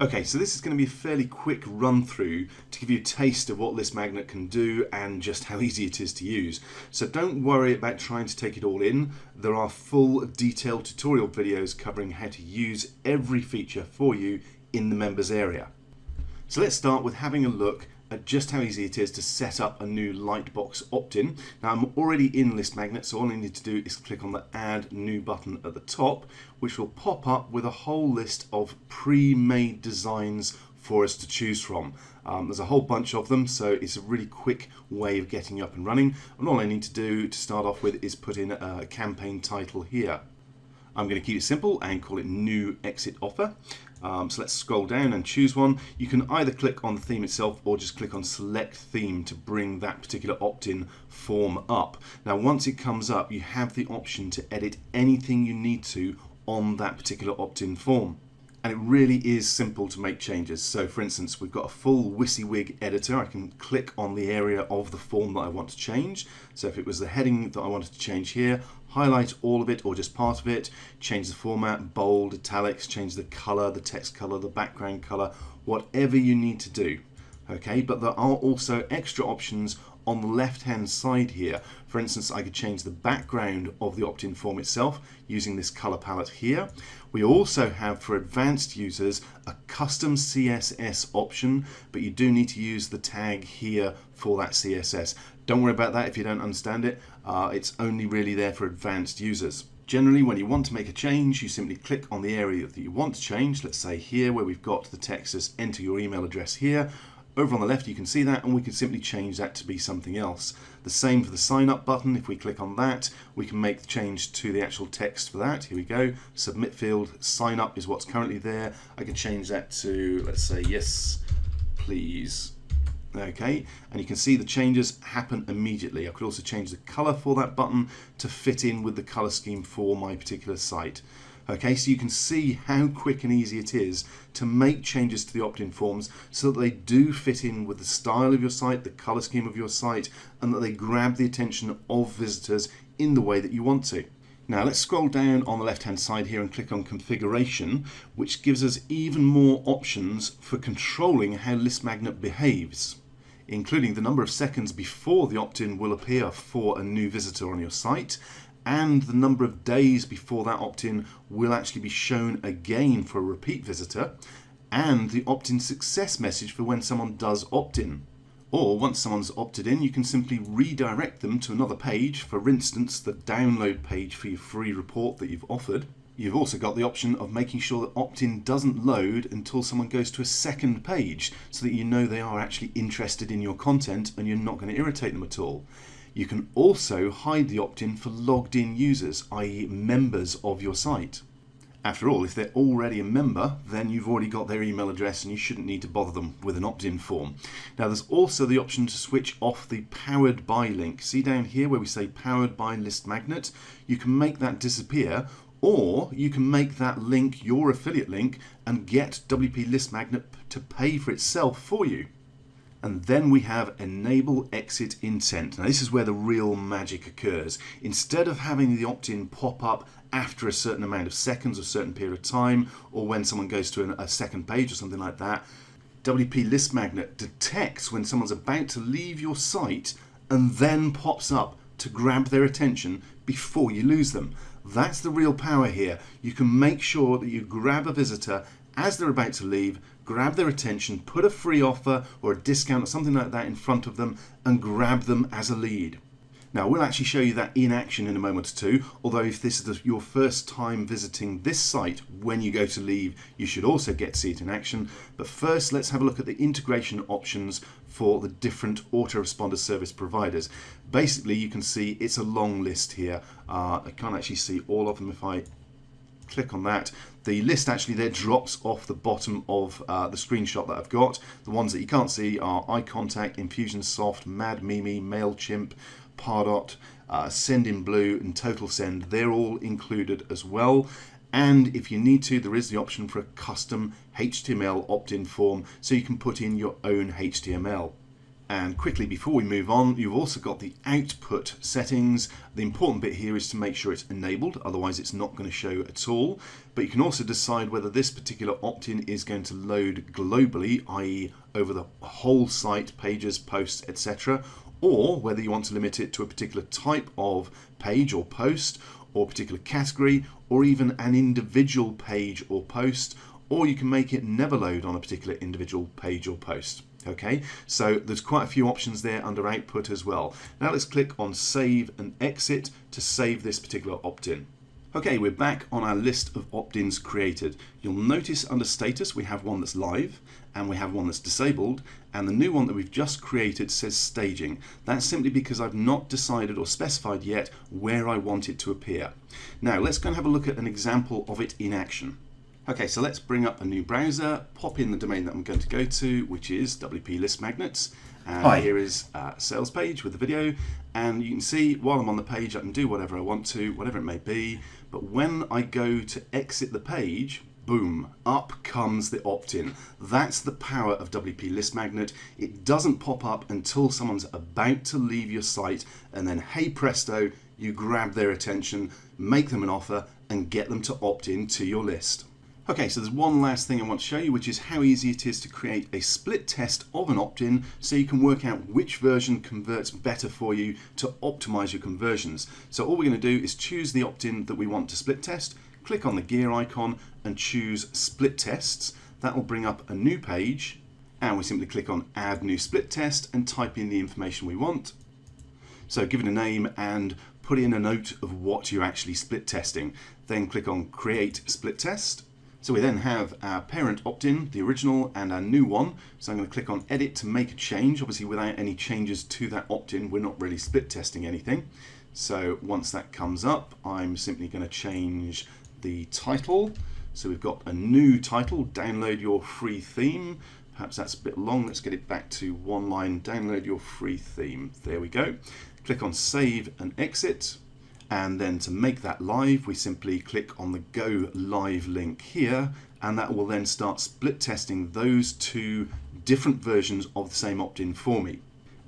Okay, so this is going to be a fairly quick run through to give you a taste of what List Magnet can do and just how easy it is to use. So don't worry about trying to take it all in. There are full detailed tutorial videos covering how to use every feature for you in the members area. So let's start with having a look at just how easy it is to set up a new Lightbox opt-in. Now I'm already in List Magnet, so all I need to do is click on the Add New button at the top, which will pop up with a whole list of pre-made designs for us to choose from. There's a whole bunch of them, so it's a really quick way of getting up and running. And all I need to do to start off with is put in a campaign title here. I'm going to keep it simple and call it New Exit Offer. So let's scroll down and choose one. You can either click on the theme itself or just click on Select Theme to bring that particular opt-in form up. Now once it comes up, you have the option to edit anything you need to on that particular opt-in form. And it really is simple to make changes. So for instance, we've got a full WYSIWYG editor. I can click on the area of the form that I want to change. So if it was the heading that I wanted to change here, highlight all of it or just part of it, change the format, bold, italics, change the color, the text color, the background color, whatever you need to do. Okay, but there are also extra options on the left hand side here. For instance, I could change the background of the opt-in form itself using this color palette here. We also have for advanced users a custom CSS option, but you do need to use the tag here for that CSS. Don't worry about that if you don't understand it. It's only really there for advanced users. Generally, when you want to make a change, you simply click on the area that you want to change. Let's say here where we've got the text as enter your email address here. Over on the left you can see that, and we can simply change that to be something else. The same for the sign up button. If we click on that, we can make the change to the actual text for that. Here we go, submit field, sign up is what's currently there. I can change that to, let's say, yes please. Okay, and you can see the changes happen immediately. I could also change the color for that button to fit in with the color scheme for my particular site. Okay, so you can see how quick and easy it is to make changes to the opt-in forms so that they do fit in with the style of your site, the color scheme of your site, and that they grab the attention of visitors in the way that you want to. Now let's scroll down on the left hand side here and click on configuration, which gives us even more options for controlling how List Magnet behaves, including the number of seconds before the opt-in will appear for a new visitor on your site, and the number of days before that opt-in will actually be shown again for a repeat visitor, and the opt-in success message for when someone does opt-in. Or once someone's opted in, you can simply redirect them to another page, for instance the download page for your free report that you've offered. You've also got the option of making sure that opt-in doesn't load until someone goes to a second page, so that you know they are actually interested in your content and you're not going to irritate them at all. You can also hide the opt-in for logged in users, i.e. members of your site. After all, if they're already a member, then you've already got their email address and you shouldn't need to bother them with an opt-in form. Now there's also the option to switch off the powered by link. See down here where we say powered by List Magnet? You can make that disappear, or you can make that link your affiliate link and get WP List Magnet to pay for itself for you. And then we have Enable Exit Intent. Now this is where the real magic occurs. Instead of having the opt-in pop up after a certain amount of seconds or a certain period of time, or when someone goes to a second page or something like that, WP List Magnet detects when someone's about to leave your site and then pops up to grab their attention before you lose them. That's the real power here. You can make sure that you grab a visitor as they're about to leave, grab their attention, put a free offer or a discount or something like that in front of them and grab them as a lead. Now we'll actually show you that in action in a moment or two, although if this is your first time visiting this site when you go to leave, you should also get to see it in action. But first let's have a look at the integration options for the different autoresponder service providers. Basically you can see it's a long list here. I can't actually see all of them. If I click on that, the list actually there drops off the bottom of the screenshot that I've got. The ones that you can't see are iContact, Infusionsoft, MadMimi, MailChimp, Pardot, Sendinblue and TotalSend. They're all included as well. And if you need to, there is the option for a custom HTML opt-in form, so you can put in your own HTML. And quickly before we move on, you've also got the output settings. The important bit here is to make sure it's enabled, otherwise it's not going to show at all. But you can also decide whether this particular opt-in is going to load globally, i.e. over the whole site, pages, posts, etc., or whether you want to limit it to a particular type of page or post, or a particular category, or even an individual page or post, or you can make it never load on a particular individual page or post. Okay, so there's quite a few options there under output as well. Now let's click on save and exit to save this particular opt-in. Okay, we're back on our list of opt-ins created. You'll notice under status we have one that's live and we have one that's disabled, and the new one that we've just created says staging. That's simply because I've not decided or specified yet where I want it to appear. Now let's go and have a look at an example of it in action. Okay, so let's bring up a new browser, pop in the domain that I'm going to go to, which is WP List Magnets. And here is a sales page with the video. And you can see while I'm on the page, I can do whatever I want to, whatever it may be. But when I go to exit the page, boom, up comes the opt-in. That's the power of WP List Magnet. It doesn't pop up until someone's about to leave your site, and then hey presto, you grab their attention, make them an offer, and get them to opt in to your list. Okay, so there's one last thing I want to show you, which is how easy it is to create a split test of an opt-in so you can work out which version converts better for you to optimize your conversions. So all we're going to do is choose the opt-in that we want to split test, click on the gear icon and choose split tests. That will bring up a new page, and we simply click on add new split test and type in the information we want. So give it a name and put in a note of what you're actually split testing. Then click on create split test. So we then have our parent opt-in, the original, and our new one. So I'm going to click on edit to make a change. Obviously without any changes to that opt-in, we're not really split testing anything. So once that comes up, I'm simply going to change the title. So we've got a new title, download your free theme. Perhaps that's a bit long. Let's get it back to one line, download your free theme. There we go. Click on save and exit. And then to make that live, we simply click on the Go Live link here, and that will then start split testing those two different versions of the same opt-in for me.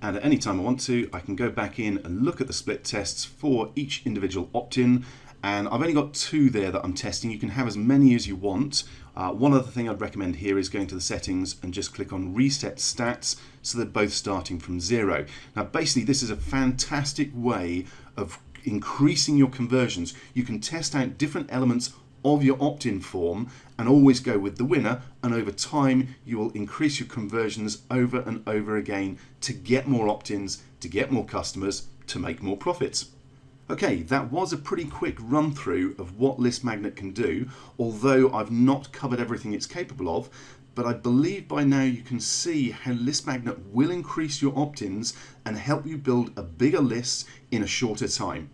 And at any time I want to, I can go back in and look at the split tests for each individual opt-in. And I've only got two there that I'm testing. You can have as many as you want. One other thing I'd recommend here is going to the settings and just click on reset stats so they're both starting from 0. Now basically this is a fantastic way of increasing your conversions. You can test out different elements of your opt-in form and always go with the winner, and over time you will increase your conversions over and over again to get more opt-ins, to get more customers, to make more profits. Okay, that was a pretty quick run through of what List Magnet can do, although I've not covered everything it's capable of. But I believe by now you can see how List Magnet will increase your opt-ins and help you build a bigger list in a shorter time.